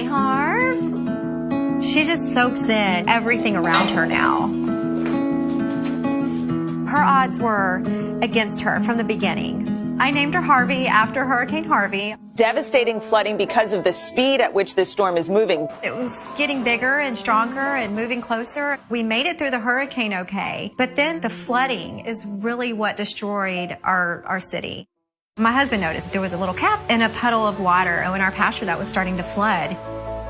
Harv. She just soaks in everything around her now. Her odds were against her from the beginning. I named her Harvey after Hurricane Harvey. Devastating flooding because of the speed at which this storm is moving. It was getting bigger and stronger and moving closer. We made it through the hurricane okay, but then the flooding is really what destroyed our city. My husband noticed there was a little calf in a puddle of water in our pasture that was starting to flood.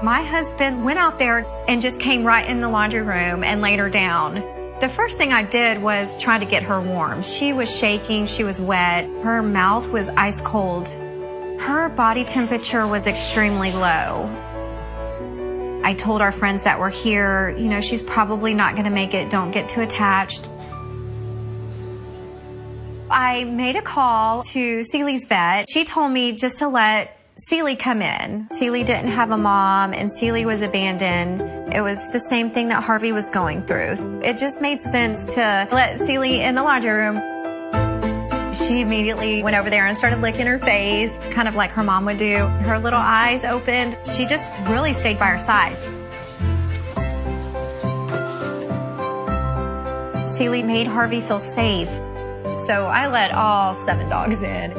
My husband went out there and just came right in the laundry room and laid her down. The first thing I did was try to get her warm. She was shaking, she was wet, her mouth was ice cold. Her body temperature was extremely low. I told our friends that were here, you know, she's probably not gonna make it, don't get too attached. I made a call to Celie's vet. She told me just to let Celie come in. Celie didn't have a mom and Celie was abandoned. It was the same thing that Harvey was going through. It just made sense to let Celie in the laundry room. She immediately went over there and started licking her face, kind of like her mom would do. Her little eyes opened. She just really stayed by her side. Celie made Harvey feel safe. So I let all 7 dogs in.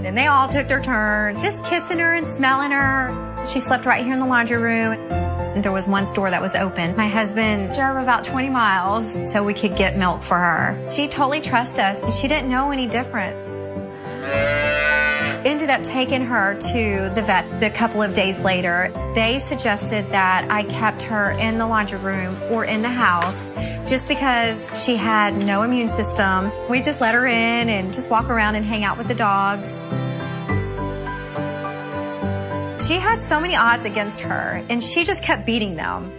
And they all took their turn, just kissing her and smelling her. She slept right here in the laundry room. And there was one store that was open. My husband drove about 20 miles so we could get milk for her. She totally trusted us. She didn't know any different. Ended up taking her to the vet a couple of days later. They suggested that I kept her in the laundry room or in the house just because she had no immune system. We just let her in and just walk around and hang out with the dogs. She had so many odds against her, and she just kept beating them.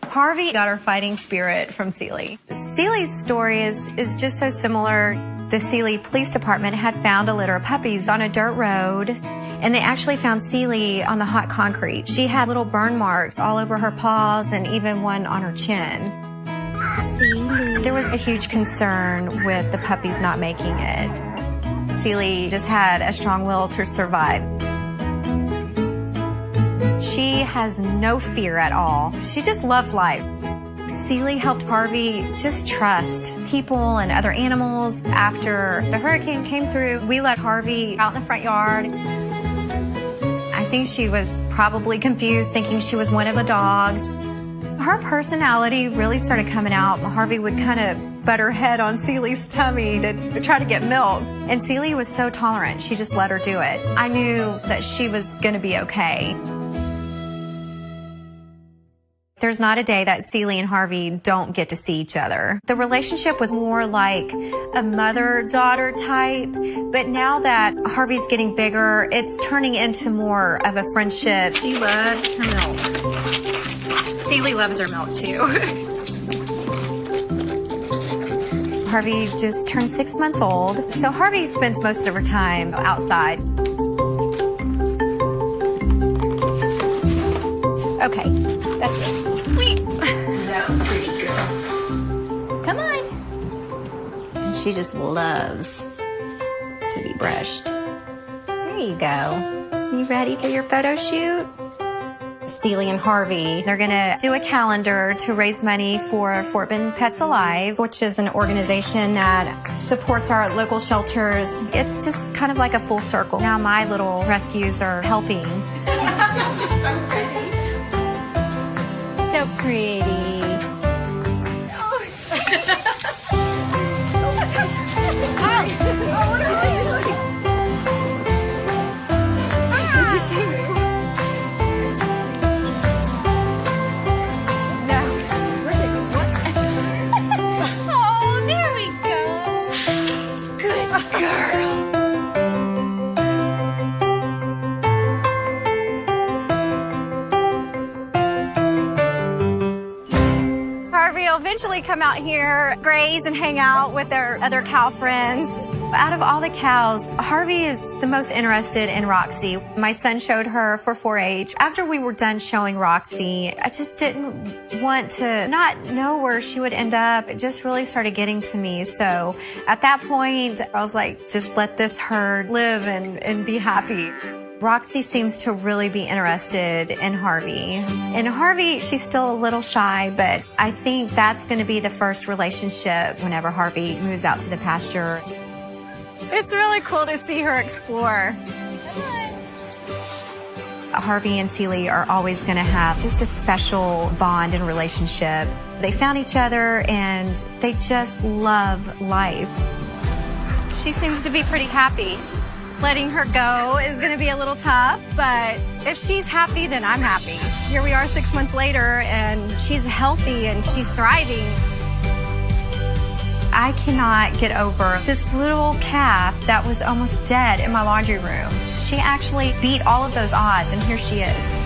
Harvey got her fighting spirit from Celie. Celie's story is just so similar. The Celie Police Department had found a litter of puppies on a dirt road, and they actually found Celie on the hot concrete. She had little burn marks all over her paws and even one on her chin. There was a huge concern with the puppies not making it. Celie just had a strong will to survive. She has no fear at all. She just loves life. Celie helped Harvey just trust people and other animals. After the hurricane came through, we let Harvey out in the front yard. I think she was probably confused, thinking she was one of the dogs. Her personality really started coming out. Harvey would kind of butt her head on Celie's tummy to try to get milk. And Celie was so tolerant, she just let her do it. I knew that she was going to be okay. There's not a day that Celie and Harvey don't get to see each other. The relationship was more like a mother-daughter type, but now that Harvey's getting bigger, it's turning into more of a friendship. She loves her milk. Celie loves her milk too. Harvey just turned 6 months old, so Harvey spends most of her time outside. Okay, that's it. That was pretty good. Come on. And she just loves to be brushed. There you go. You ready for your photo shoot? Celie and Harvey, they're gonna do a calendar to raise money for Fort Bend Pets Alive, which is an organization that supports our local shelters. It's just kind of like a full circle. Now my little rescues are helping. So pretty. Eventually come out here, graze and hang out with their other cow friends. Out of all the cows, Harvey is the most interested in Roxy. My son showed her for 4-H. After we were done showing Roxy, I just didn't want to not know where she would end up. It just really started getting to me. So at that point, I was like, just let this herd live and be happy. Roxy seems to really be interested in Harvey. And Harvey, she's still a little shy, but I think that's going to be the first relationship whenever Harvey moves out to the pasture. It's really cool to see her explore. Harvey and Celie are always going to have just a special bond and relationship. They found each other and they just love life. She seems to be pretty happy. Letting her go is going to be a little tough, but if she's happy, then I'm happy. Here we are 6 months later, and she's healthy and she's thriving. I cannot get over this little calf that was almost dead in my laundry room. She actually beat all of those odds, and here she is.